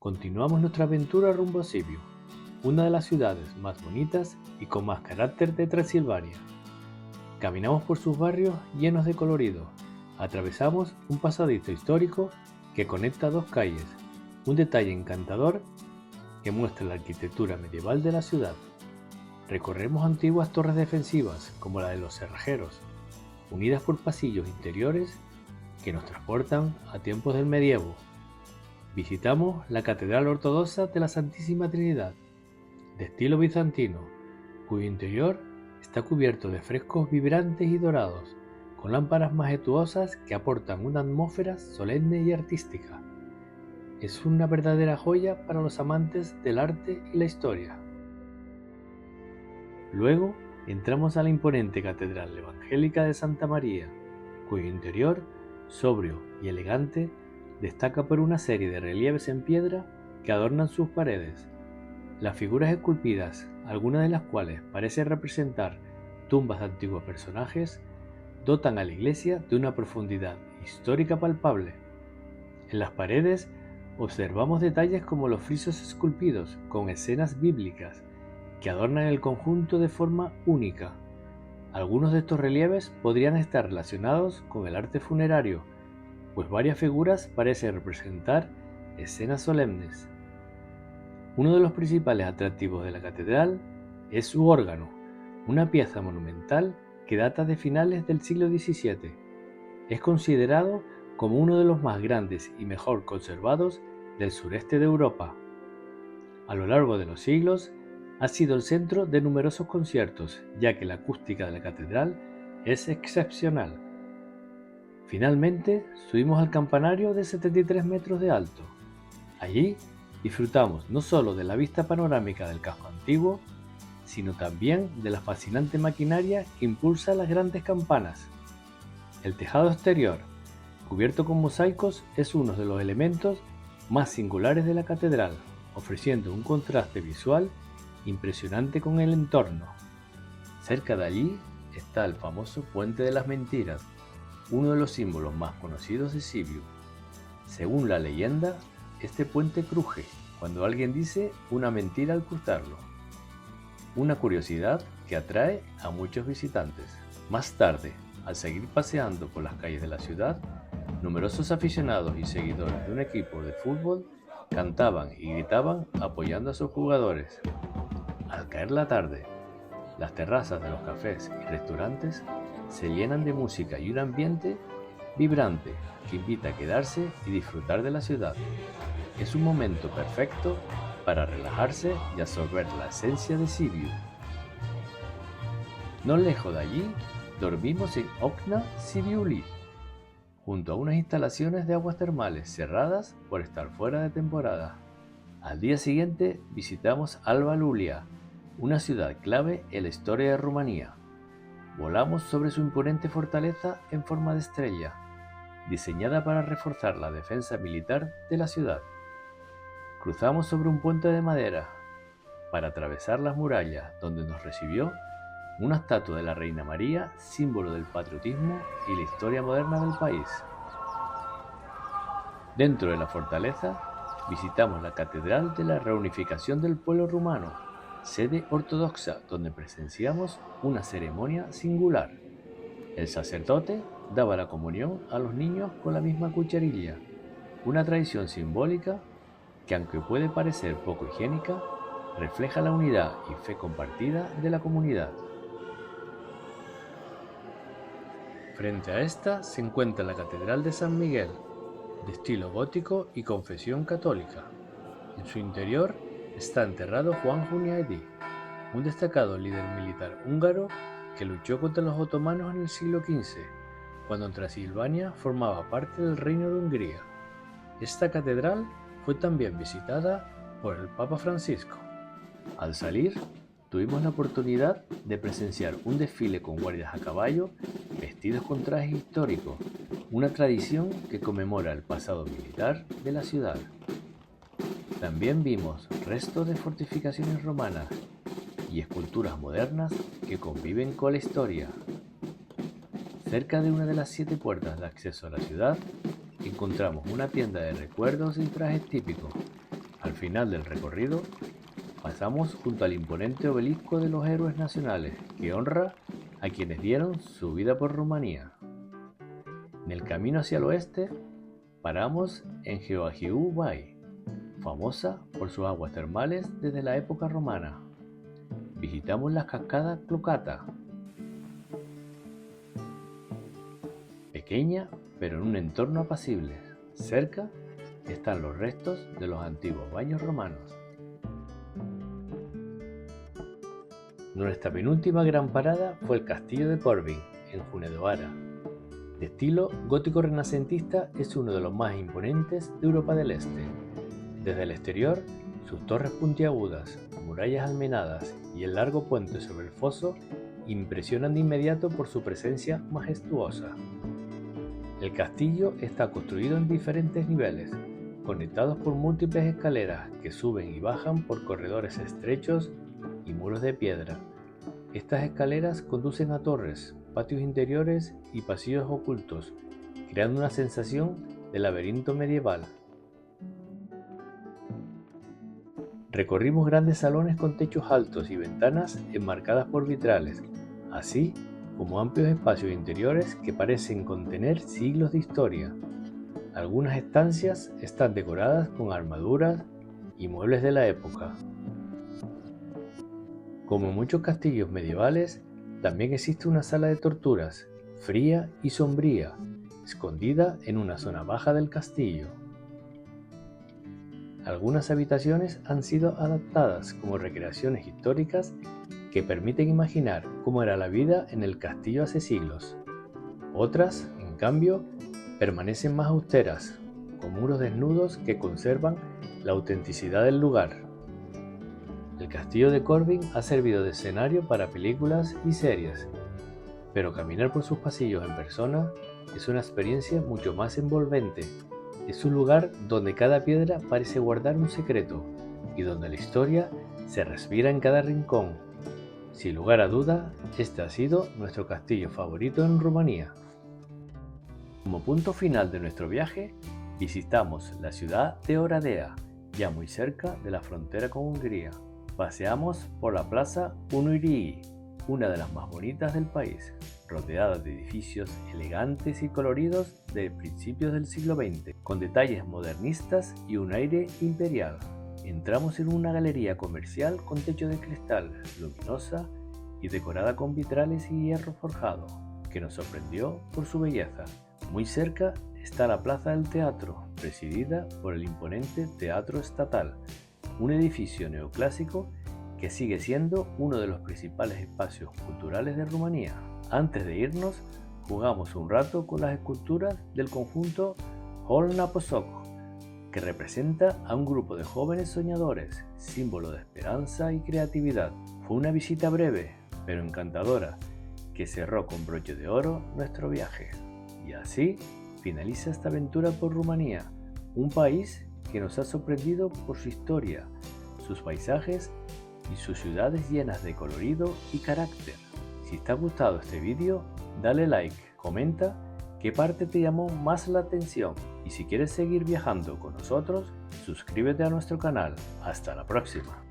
Continuamos nuestra aventura rumbo a Sibiu, una de las ciudades más bonitas y con más carácter de Transilvania. Caminamos por sus barrios llenos de colorido, atravesamos un pasadizo histórico que conecta dos calles, un detalle encantador que muestra la arquitectura medieval de la ciudad. Recorremos antiguas torres defensivas como la de los cerrajeros, unidas por pasillos interiores que nos transportan a tiempos del medievo. Visitamos la Catedral Ortodoxa de la Santísima Trinidad, de estilo bizantino, cuyo interior está cubierto de frescos vibrantes y dorados, con lámparas majestuosas que aportan una atmósfera solemne y artística. Es una verdadera joya para los amantes del arte y la historia. Luego entramos a la imponente Catedral Evangélica de Santa María, cuyo interior, sobrio y elegante, destaca por una serie de relieves en piedra que adornan sus paredes. Las figuras esculpidas, algunas de las cuales parecen representar tumbas de antiguos personajes, dotan a la iglesia de una profundidad histórica palpable. En las paredes observamos detalles como los frisos esculpidos con escenas bíblicas que adornan el conjunto de forma única. Algunos de estos relieves podrían estar relacionados con el arte funerario, pues varias figuras parecen representar escenas solemnes. Uno de los principales atractivos de la catedral es su órgano, una pieza monumental que data de finales del siglo XVII. Es considerado como uno de los más grandes y mejor conservados del sureste de Europa. A lo largo de los siglos, ha sido el centro de numerosos conciertos, ya que la acústica de la catedral es excepcional. Finalmente, subimos al campanario de 73 metros de alto. Allí disfrutamos no solo de la vista panorámica del casco antiguo, sino también de la fascinante maquinaria que impulsa las grandes campanas. El tejado exterior, cubierto con mosaicos, es uno de los elementos más singulares de la catedral, ofreciendo un contraste visual impresionante con el entorno. Cerca de allí está el famoso Puente de las Mentiras, uno de los símbolos más conocidos de Sibiu. Según la leyenda, este puente cruje cuando alguien dice una mentira al cruzarlo. Una curiosidad que atrae a muchos visitantes. Más tarde, al seguir paseando por las calles de la ciudad, numerosos aficionados y seguidores de un equipo de fútbol cantaban y gritaban apoyando a sus jugadores. Al caer la tarde, las terrazas de los cafés y restaurantes se llenan de música y un ambiente vibrante que invita a quedarse y disfrutar de la ciudad. Es un momento perfecto para relajarse y absorber la esencia de Sibiu. No lejos de allí, dormimos en Okna Sibiuli, junto a unas instalaciones de aguas termales cerradas por estar fuera de temporada. Al día siguiente visitamos Alba Iulia, una ciudad clave en la historia de Rumanía. Volamos sobre su imponente fortaleza en forma de estrella, diseñada para reforzar la defensa militar de la ciudad. Cruzamos sobre un puente de madera para atravesar las murallas, donde nos recibió una estatua de la Reina María, símbolo del patriotismo y la historia moderna del país. Dentro de la fortaleza, visitamos la Catedral de la Reunificación del Pueblo Rumano, sede ortodoxa donde presenciamos una ceremonia singular. El sacerdote daba la comunión a los niños con la misma cucharilla, una tradición simbólica que, aunque puede parecer poco higiénica, refleja la unidad y fe compartida de la comunidad. Frente a esta se encuentra la Catedral de San Miguel, de estilo gótico y confesión católica. En su interior está enterrado Juan Hunyadi, un destacado líder militar húngaro que luchó contra los otomanos en el siglo XV, cuando Transilvania formaba parte del Reino de Hungría. Esta catedral fue también visitada por el Papa Francisco. Al salir, tuvimos la oportunidad de presenciar un desfile con guardias a caballo vestidos con trajes históricos, una tradición que conmemora el pasado militar de la ciudad. También vimos restos de fortificaciones romanas y esculturas modernas que conviven con la historia. Cerca de una de las 7 puertas de acceso a la ciudad, encontramos una tienda de recuerdos y trajes típicos. final del recorrido, pasamos junto al imponente obelisco de los héroes nacionales, que honra a quienes dieron su vida por Rumanía. En el camino hacia el oeste, paramos en Gheorghiu Văi, famosa por sus aguas termales desde la época romana. Visitamos las cascadas Clocata, pequeña pero en un entorno apacible. Cerca están los restos de los antiguos baños romanos. Nuestra penúltima gran parada fue el castillo de Corbin, en Hunedoara. De estilo gótico-renacentista, es uno de los más imponentes de Europa del Este. Desde el exterior, sus torres puntiagudas, murallas almenadas y el largo puente sobre el foso impresionan de inmediato por su presencia majestuosa. El castillo está construido en diferentes niveles, conectados por múltiples escaleras que suben y bajan por corredores estrechos y muros de piedra. Estas escaleras conducen a torres, patios interiores y pasillos ocultos, creando una sensación de laberinto medieval. Recorrimos grandes salones con techos altos y ventanas enmarcadas por vitrales, así como amplios espacios interiores que parecen contener siglos de historia. Algunas estancias están decoradas con armaduras y muebles de la época. Como en muchos castillos medievales, también existe una sala de torturas, fría y sombría, escondida en una zona baja del castillo. Algunas habitaciones han sido adaptadas como recreaciones históricas que permiten imaginar cómo era la vida en el castillo hace siglos. Otras, en cambio, permanecen más austeras, con muros desnudos que conservan la autenticidad del lugar. El castillo de Corbin ha servido de escenario para películas y series, pero caminar por sus pasillos en persona es una experiencia mucho más envolvente. Es un lugar donde cada piedra parece guardar un secreto y donde la historia se respira en cada rincón. Sin lugar a duda, este ha sido nuestro castillo favorito en Rumanía. Como punto final de nuestro viaje, visitamos la ciudad de Oradea, ya muy cerca de la frontera con Hungría. Paseamos por la Plaza Unirii, una de las más bonitas del país, rodeada de edificios elegantes y coloridos de principios del siglo XX, con detalles modernistas y un aire imperial. Entramos en una galería comercial con techo de cristal, luminosa y decorada con vitrales y hierro forjado, que nos sorprendió por su belleza. Muy cerca está la Plaza del Teatro, presidida por el imponente Teatro Estatal, un edificio neoclásico que sigue siendo uno de los principales espacios culturales de Rumanía. Antes de irnos, jugamos un rato con las esculturas del conjunto Holna Posok, que representa a un grupo de jóvenes soñadores, símbolo de esperanza y creatividad. Fue una visita breve, pero encantadora, que cerró con broche de oro nuestro viaje. Y así finaliza esta aventura por Rumanía, un país que nos ha sorprendido por su historia, sus paisajes y sus ciudades llenas de colorido y carácter. Si te ha gustado este vídeo, dale like, comenta qué parte te llamó más la atención y si quieres seguir viajando con nosotros, suscríbete a nuestro canal. Hasta la próxima.